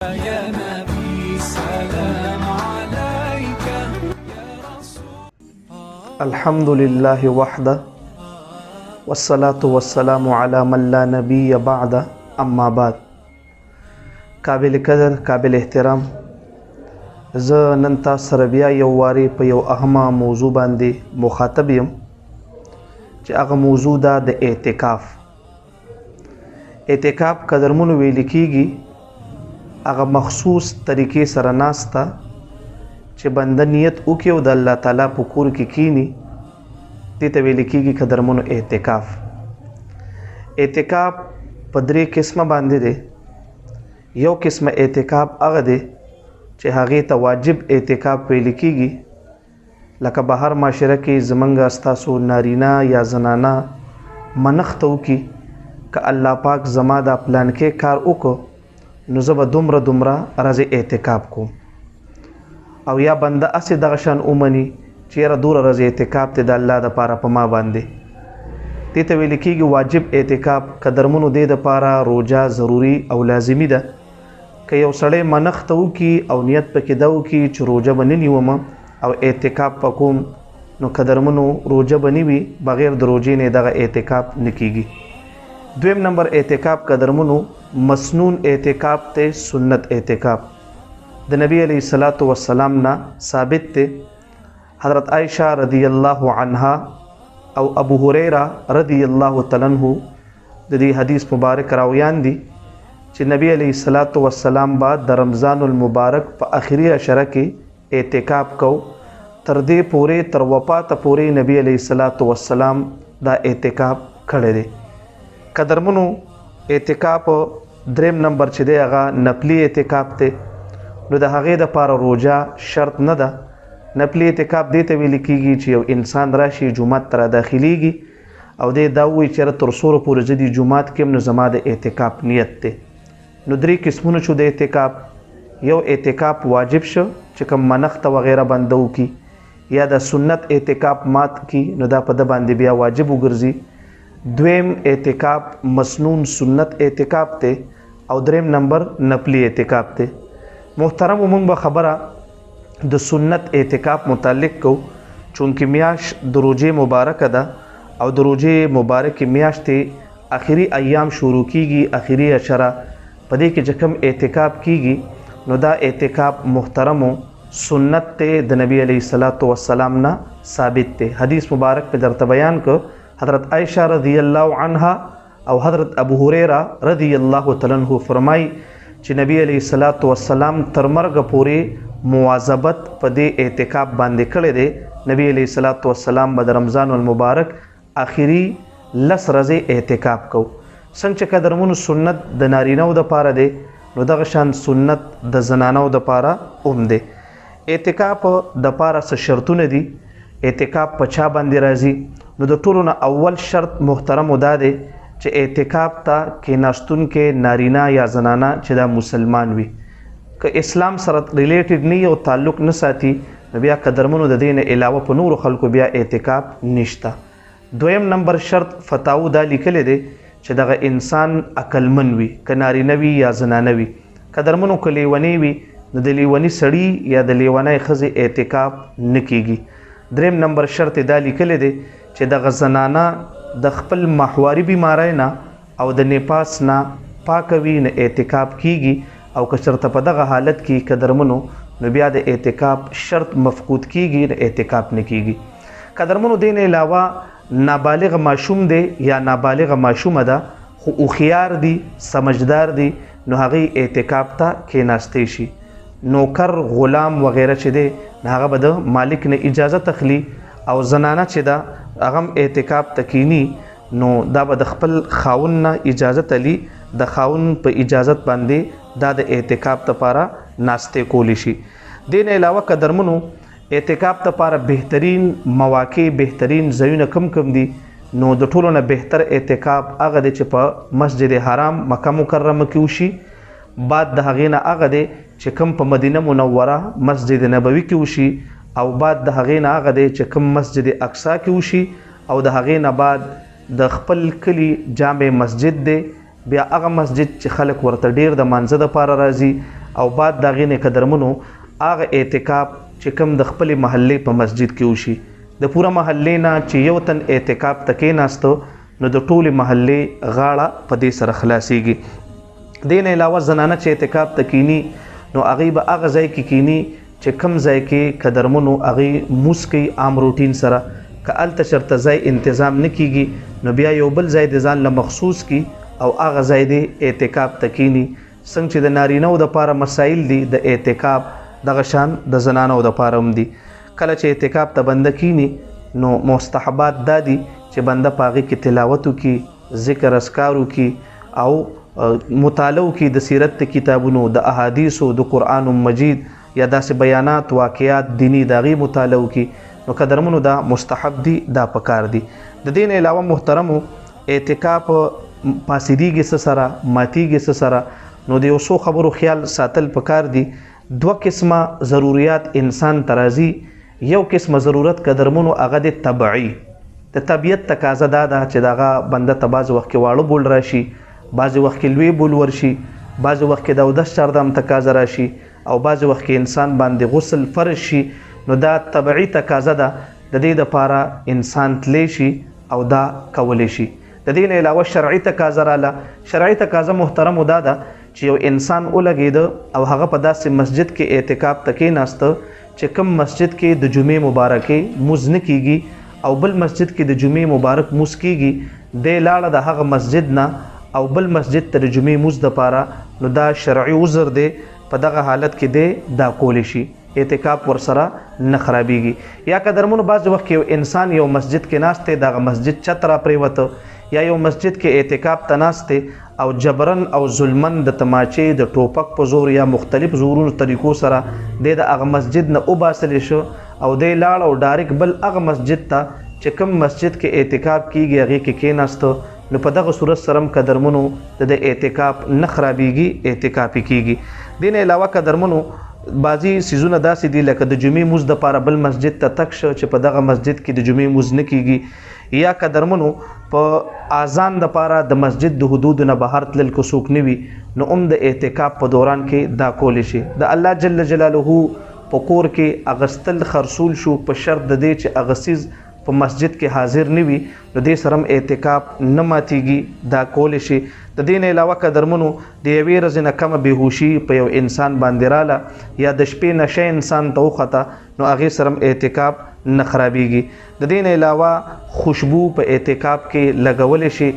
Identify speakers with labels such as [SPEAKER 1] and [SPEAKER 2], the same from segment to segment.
[SPEAKER 1] يا نبي سلام عليك يا رسول
[SPEAKER 2] الحمد لله وحده والصلاة والسلام على من لا نبي بعد اما بعد. قابل قدر قابل احترام، زه نن تاسو سره بیا یو واري په یو اهمه موضوع باندې مخاطب یم چې هغه موضوع ده د اعتکاف. اعتکاف قدرمنو ویل کیږي هغه مخصوص طریقې سره ناسته چې بنده نیت وکړي او د الله تعالی په کور کې کینی، دې ته ویل کیږي قدرمنو اعتکاف. اعتکاف په درې قسمه باندې دی. یو قسمه اعتکاف هغه دی چې هغې ته واجب اعتکاف ویل کیږي، لکه بهر معاشره کې زمونږ ستاسو نارینه یا زنانه منښت وکړي که الله پاک زما دا پلان کې کار وکړو نو زه به دومره ورځې اعتکاف کوم، او یا بنده اسې دغه شان ومني چې یاره دوره ورځې اعتکاف دی د الله دپاره په ما باندې، دې ته ویل کېږي واجب اعتکاف. قدرمنو دې دپاره روجه ضروري او لازمي ده. که یو سړی منښت وکړي او نیت پکې ده وکړي چې روجه به نه نیومه او اعتکاف به کوم، نو قدرمنو روجه به نه وي، بغیر د روجې نه دغه اعتکاف نه کېږي. دویم نمبر اعتکاف قدرمنو مسنون اعتکاف ته سنت اعتکاف د نبی علیه الصلاۃ والسلام نه ثابت ته. حضرت عائشہ رضی الله عنها او ابو هريره رضی الله تعالی عنہ د دې حدیث مبارک راویان دي چې نبی علیه الصلاۃ والسلام بعد د رمضان المبارک په اخري عشره کې اعتکاف کو، تر دې پورې تر وفات پورې نبی علیه الصلاۃ والسلام دا اعتکاف کړی دی. قدرمنو اعتکاف دریم نمبر چې دی هغه نفلی اعتکاف دی، نو د هغې دپاره روجه شرط نه ده. نفلی اعتکاف دې ته ویل کېږي چې یو انسان راشي جومات ته راداخلیږي او دی دا ووایي چې تر سوره پورې زه دې جومات کې یم نو زما د اعتکاف نیت دی. نو درې قسمونه شو د اعتکاف. یو اعتکاف واجب شو چې کوم منښت وغیره بنده وکړي، یا د سنت اعتکاف مات کړي نو دا په ده باندې بیا واجب وګرځي. دویم اعتکاف مسنون سنت اعتکاف ته، او دریم نمبر نفلی اعتکاف ته. محترم مونږ به خبره د سنت اعتکاف متعلق کو، چونکه میاش د روجې مبارکه ده او د روجې مبارکې میاشتې اخري ایام شروع کیږي، اخري عشره په دې کې چې کوم اعتکاف کیږي نو دا اعتکاف محترمو سنت ته د نبی علیه الصلاۃ والسلام نه ثابت ته. حدیث مبارک په درته بیان کو، حضرت عائشہ رضی الله عنها او حضرت ابو هريره رضی الله تعالی عنہ فرمای چې نبی علیه الصلاۃ والسلام تر مرګ پورې مواظبت په دې اعتکاف باندې کړی دی. نبی علیه الصلاۃ والسلام به د رمضان المبارک آخري 10 ورځې اعتکاف کو. څنګه چې قدرمنو سنت د نارینه‌و دپاره دی نو دغه شان سنت د زنانه‌و دپاره هم دی. اعتکاف دپاره څه شرطونه دي، اعتکاف په چا باندې راځي؟ نو د ټولو نه اول شرط محترمو دا دی چې اعتکاف ته کېناستونکی نارینه یا زنانه چې دا مسلمان وي. که اسلام سره ریلیټډ نه او تعلق نه ساتي نو بیا قدرمنو د دې نه علاوه په نورو خلکو بیا اعتکاف نشته. دویم نمبر شرط فتاو دا لیکلی دی چې دغه انسان عقلمن وي، که نارینه وي یا زنانه وي. قدرمنو که لیونی وي نو د لیوني سړي یا د لیونۍ ښځې اعتکاف نه کیږي. دریم نمبر شرط دا لیکلی دی چې دغه زنانه د خپل محوري بیماری نه او د نفاس نه پاکه وي نه اعتکاف کیږي، او که چېرته په دغه حالت کې قدرمنو نو بیا د اعتکاف شرط مفقود کیږي، نه اعتکاف نه کیږي. قدرمنو دې نه علاوه نابالغ ماشوم دی یا نابالغه ماشومه ده خو هوښیار دي سمجدار دي نو هغې اعتکاف ته کېناستی شي. نوکر غلام وغیره چې دی هغه به د مالک نه اجازه تخلي، او زنانه چې ده هغه هم اعتکاف ته کینی نو دا به د خپل خاون نه اجازه تلی، د خاون په اجازت باندې دا د اعتکاف لپاره ناستې کولی شي. دې نه علاوه قدرمنو اعتکاف لپاره بهترین مواقع بهترین ځایونه کم کم دي؟ نو د ټولو نه بهتر اعتکاف هغه دی چې په مسجد حرام مکه مکرمه کې وشي، بعد د هغې نه هغه دی چې کوم په مدینه منوره مسجد نبوي کې وشي، او بعد د هغې نه هغه دی چې کوم مسجد اقصی کې وشي، او د هغې نه بعد د خپل کلي جامع مسجد دی، بیا هغه مسجد چې خلک ورته ډیر د مانځه دپاره راځي او بعد دا غینې قدرمنو هغه اعتکاف چې کوم د خپل محلې په مسجد کې وشي د پوره محلې نه چې یو تن اعتکاف تکې ناستو نو د ټولې محلې غاړه په دې سره خلاصيږي دین علاوه زنانه چې اعتکاف تکینی نو هغه به هغه ځای کې کینی چې کم ځای کې قدرمنو هغه موسکی عام روټین سره کال تشرته ځای تنظیم نکېږي نو بیا یو بل ځای د ځان له مخصوص کی او هغه ځای د اعتکاف تکینی څنګه چې د نارینهو دپاره مسایل دي د اعتکاف دغه شان د زنانو دپاره هم دي کله چې اعتکاف ته بنده کینی نو مستحبات دا دي چې بنده په هغې کې تلاوت وکړي ذکر اذکار وکړي او مطالعه وکړي د سیرت د کتابونو د احادیثو د قرآن مجید یا داسې بیانات واقعات دینی د هغې مطالعه وکړي نو قدرمنو دا مستحب دي دا پکار دي د دې نه علاوه محترمو اعتکاف پاسیدیږي څه سره ماتیږي څه سره نو د یو څو خبرو خیال ساتل پکار دي دوه قسمه ضروریات انسان ترازی یو قسمه ضرورت قدرمنو هغه د طبعي د طبیعت تقاضا دا ده چې دغه بنده ته بعض وخت کې واړه بول راشي بعض وخت کې لوی بول ورشي بعض وخت کې د اودس چاردام تقاضا راشي او بعض وخت کې انسان باندې غسل فرض شي نو دا طبعي تقاضا ده د دې لپاره انسان تلی شي او دا کولی شي د دې نه علاوه شرعي تقاضا رااله شرعي تقاضا محترم دا ده چې یو انسان ولګېده او هغه په داسې مسجد کې اعتکاف ته کېناسته چې کوم مسجد کې د جمعې مبارکې مونځ نه کېږي او بل مسجد کې د جمعې مبارک مونځ کېږي دی لاړه د هغه مسجد نه او بل مسجد ته د جمعې مونځ دپاره نو دا شرعي عذر دی په دغه حالت کې دی دا کولی شي اعتکاف ورسره نه خرابېږي یا قدرمنو بعض وخت کې یو انسان یو مسجد کې ناست دی دغه مسجد چت را پرېوته یا یو مسجد کې اعتکاف ته ناست دی او جبرن او ظلمن د تماچې د ټوپک په زور یا مختلف زورونو طریقو سره د هغه مسجد نه وباسلی شو او دی لاړ او ډایرک بل هغه مسجد ته چې کوم مسجد کې اعتکاف کیږي هغې کې کېناسته نو په دغه صورت سره هم قدرمنو د اعتکاف نه خرابېږي اعتکافي کیږي دې نه علاوه قدرمنو بعضی سیزونه داسې دي لکه د جمعې مونځ دپاره بل مسجد ته تک شه چې په دغه مسجد کې د جمعې مونځ نه کیږي یا قدرمنو په اذان دپاره د مسجد د حدودو نه بهر تلل که څوک نه وي نو هم د اعتکاف په دوران کې دا کولی شي د الله جل جلاله په کور کې اغستل خرصول شو په شرط د دې چې هغه څیز په مسجد کې حاضر نه وي نو دې سره هم اعتکاف نه ماتیږي دا کولی شي د دې نه علاوه قدرمنو د یوې ورځې نه کمه بېهوشي په یو انسان باندې راله یا د شپې نشه انسان ته وخته نو هغې سره هم اعتکاف نه خرابېږي د دې نه علاوه خوشبو په اعتکاف کې لګولی شي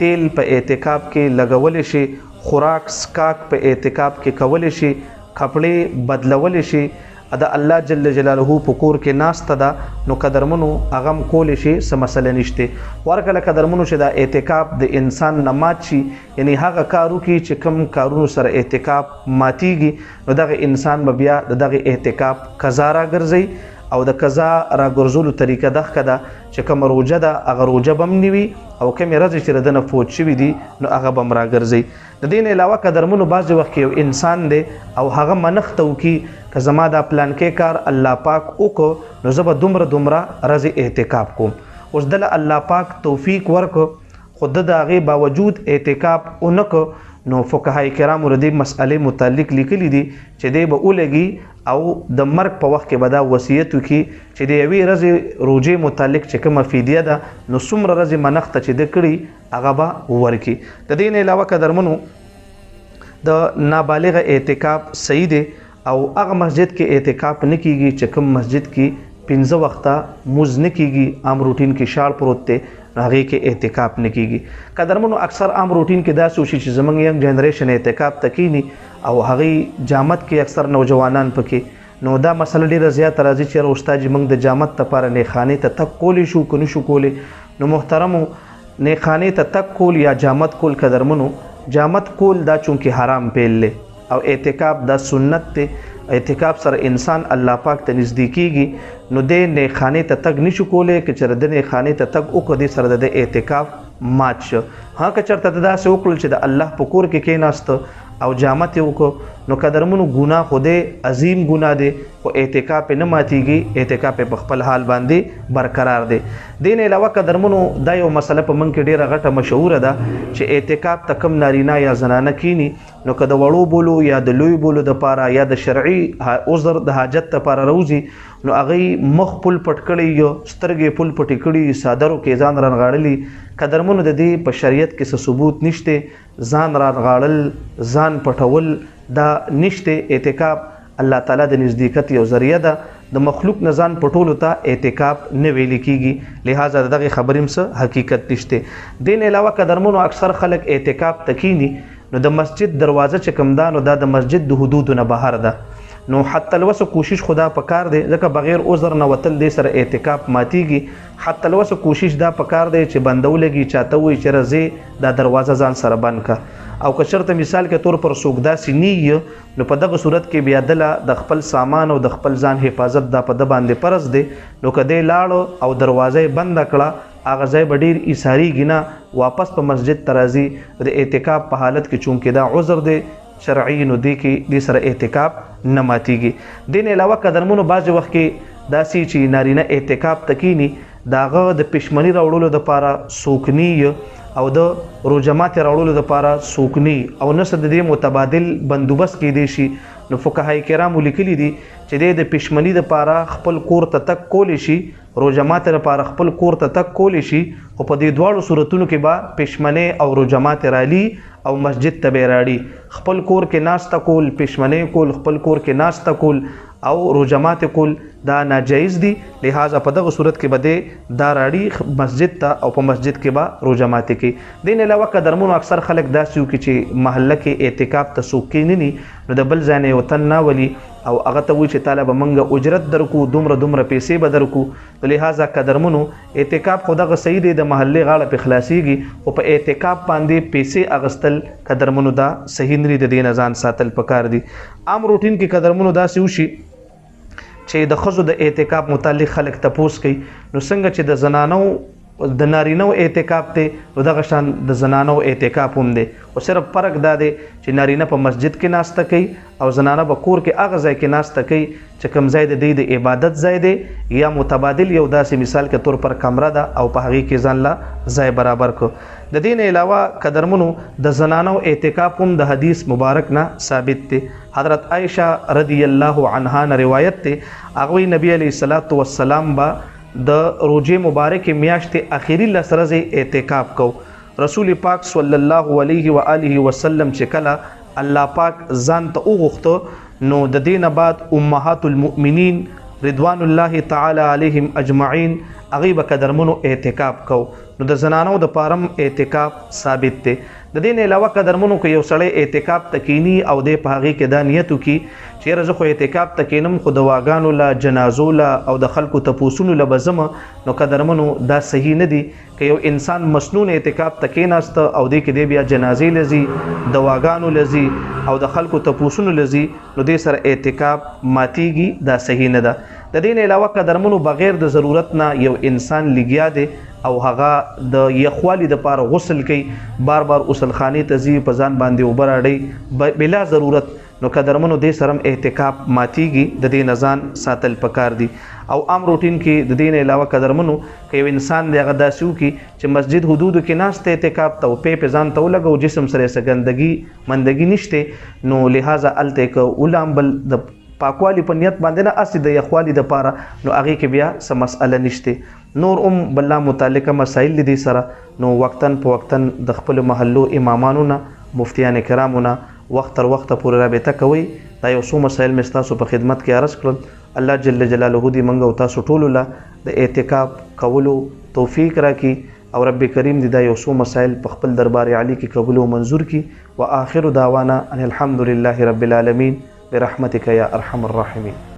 [SPEAKER 2] تیل په اعتکاف کې لګولی شي خوراک سکاک په اعتکاف کې کولی شي کپړې بدلولی شي د الله جل جلاله په کور کې ناسته ده نو قدرمنو هغه هم کولی شي څه مسله نشته ورکله قدرمنو چې دا اعتکاف د انسان نه مات شي یعنی هغه کار وکړي چې کوم کارونو سره اعتکاف ماتیږي نو دغه انسان به بیا د دغه اعتکاف قضا راګرځي او د قضا راګرځولو طریقه دغه ده چې کومه روژه ده هغه روژه به هم نه وي او کومې ورځې چې د ده نه فوت شوي دي نو هغه به هم راګرځي د دې نه علاوه قدرمنو بعضې وخت کې یو انسان دی او هغه منښته وکړي که زما دا پلانکی کار الله پاک وکړو نو زه به دومره ورځې اعتکاف کوم اوس دله الله پاک توفیق ورکړو خو د هغې باوجود اعتکاف ونه کړو نو فقهای کرامو د دې مسئلې متعلق لیکلي دي چې دی به ولګي او د مرګ په وخت کې به دا وصیت وکړي چې د یوې ورځې روژې متعلق چې کومه فدیه ده نو څومره ورځې منښته چې ده کړي هغه به ورکړي د دې نه علاوه قدرمنو د نابالغه اعتکاف صحیح دی او هغه مسجد کې اعتکاف نه کیږي چې کوم مسجد کې 15 وخته مونځ نه کیږي عام روټین کې شاړ پروت دی نو هغې کې اعتکاف نه کیږي قدرمنو اکثر عام روټین کې داسې وشي چې زموږ ینګ جنریشن اعتکاف ته کینی او هغې جامت کې اکثر نوجوانان پکې نو دا مسله ډېره زیاته راځي چې یاره استاد جي موږ د جامت دپاره نیخانې ته تګ کولی شو که نه شو کولی نو محترمو نیخانې ته تګ کول یا جامت کول قدرمنو جامت کول دا چونکې حرام پیل دی او اعتکاف دا سنت دی اعتکاف سره انسان الله پاک ته نږدې کیږي نو دی نیخانې ته تګ نشو کولی که چېرې د نیخانې ته تګ وکړو دې سره د اعتکاف مات شو ها که چېرته د داسې وکړل چې د الله په کور کې کېناسته او جامت یې وکړو نو قدرمنو ګناه خوده عظیم ګناه دی او اعتکاف نه ماتیږي اعتکاف په خپل حال باندې برقرار دی. دین علاوه قدرمنو دا یو مسله په من کې ډیره غټه مشهوره ده چې اعتکاف ته کم نارینه یا زنانه کینی نو که د وړو بولو یا د لوی بولو د پاره یا د شرعي عذر د حاجت لپاره روزي نو هغه مخ پل پټ کړي یو سترګې پل پټ کړي صادرو کې ځان رانغاړلي. قدرمنو د دې په شریعت کې څه ثبوت نشته، ځان رانغاړل ځان پټول دا نشته. اعتکاف الله تعالی د نزدېکت یو ذریعہ ده، د مخلوق نه ځان پټولو ته اعتکاف نه ویل کیږي، لہذا دغه خبرې هم څه حقیقت نشته. دین علاوه قدرمنو اکثر خلک اعتکاف تکینی نو د مسجد دروازه چې کوم ده نو دا د مسجد د حدودو نه بهر ده، نو حتی الوسه کوشش خدا پکار دی ځکه بغیر عذر نه وتل دې سره اعتکاف ماتیږي. حتی الوسه کوشش دا پکار دی چې بندو لګي چاته وي چې رځي دا دروازه ځان سره بند کا، او که شرط مثال کې طور پر سوګدا سینی نو په دغه صورت کې بیا د خپل سامان او د خپل ځان حفاظت دا په د باندې فرض دی. نو کده لاړو او دروازه بند کړه هغه ځای به ډیر ایثاری غنا واپس په مسجد ترازی د اعتکاف په حالت کې چونکې دا عذر دی شرعي نو دی کې د سره اعتکاف نه ماتیږي. دین علاوه قدرمنو بعض وخت کې داسي چې نارینه اعتکاف تکینی داغه د پښمنی راوړلو د پاره سوکنی او د روجمات راوړلو د پاره سوکنی او نس د دې متبادل بندوبست کې دي شي. نو فقهای کرام لیکلي دي چې د پښمنی د پاره خپل کور ته تک کول شي، روجمات لپاره خپل کور ته تک کول شي، خو په دې دواړو صورتونو کې به پښمنه او روجمات رالی او مسجد ته بیراړي. خپل کور کې ناشته کول، پښمنه کول، خپل کور کې ناشته کول او روجمات کول دا ناجایز دي، لہذا په دغه صورت کې بده دا راړي مسجد ته او په مسجد کې به روجمات کې. دین علاوه قدرمنو اکثر خلک داسې وکړي چې محله کې اعتکاف ته څوک کینی نو د بل ځای نه یو تن ناولي او هغه ته وایي چې طالب منګه اجرت درکو دومره پیسې به درکو، لہذا قدرمنو اعتکاف خو دغه صحیح دی د محلې غاړه په خلاصيږي او په اعتکاف باندې پیسې اغستل قدرمنو دا صحیح نری د دین ځان ساتل پکار دي. عام روټین کې قدرمنو داسې وشي چې د خزو د اعتکاف متعلق خلک تپوس کوي نو څنګه چې د زنانو د نارینو اعتکاف ته نو دغه شان د زنانو اعتکاف هم دی، او صرف فرق دا دی چې نارینه په مسجد کې ناشته کوي او زنانه په کور کې هغه ځای کې ناشته کوي چې کوم ځای د دې د عبادت ځای دی یا متبادل یو داسې مثال کې طور پر کمره ده او په هغې کې ځان له ځای برابر کو. د دین علاوه قدرمنو د زنانو اعتکاف هم د حدیث مبارک نه ثابت دی. حضرت عائشہ رضی الله عنها نه روایت دی، هغوی نبی علیه الصلاۃ والسلام با د روزه مبارک میاشتې اخیری لسرزه اعتکاف کو. رسول پاک صلی الله علیه و آله وسلم چې کله الله پاک ځان ته وغوښته نو د دین بعد امهات المؤمنین رضوان الله تعالی علیهم اجمعین هغوی به قدرمنو اعتکاف کو. نو د زنانو د پارم اعتکاف ثابت دی. د دین علاوه قدرمنو که یو سړی اعتکاف تکینی او د په هغې کې دا نیت وکړي چیرې زه خو اعتکاف تکینم خو د واګانو له جنازو له او د خلکو تپوسونو له به ځم نو قدرمنو دا صحیح نه دی. که یو انسان مسنون اعتکاف تکیناسته او دې کې دی بیا جنازې لزي د واګانو لزي او د خلکو تپوسونو لزي نو دې سره اعتکاف ماتیږي، دا صحیح نه ده. د دین علاوه قدرمنو بغیر د ضرورت نه یو انسان لګیا دی او هغه د یخوالي د پاره غسل کوي، بار غسل خانه ته ځي په ځان باندې اوبه راړي بلا ضرورت نو قدرمنو دې سرم اعتکاف ماتیږي، د دې ځان ساتل پکار دي. او عام روټین کې د دین علاوه قدرمنو که یو انسان دی هغه داسې وکړي چې مسجد حدودو کې ناسته اعتکاف ته په ځان ته ولګو جسم سره څه ګندګي مندګي نشته نو لہذا الته که ولامبل د پاکوالی په نیت باندې نه اصل د یخوالی د پاره نو هغه کې بیا سم مسأله نشته. نور بل متعلقه مسائل دي سره نو وقتن په وقتن د خپل محلو امامانو نه مفتیان کرامو نه وخت تر وخت پورې رابطه کوي. دا یو څو مسائل مې تاسو په خدمت کې عرض کړل. الله جل جلاله دې موږ او تاسو ټول له د اعتکاف کولو توفیق راکړي او رب کریم دې دا یو څو مسائل په خپل دربار عالی کې قبول او منظور کړي. واخر دعوانا ان الحمد لله رب العالمین برحمتك يا ارحم الراحمين.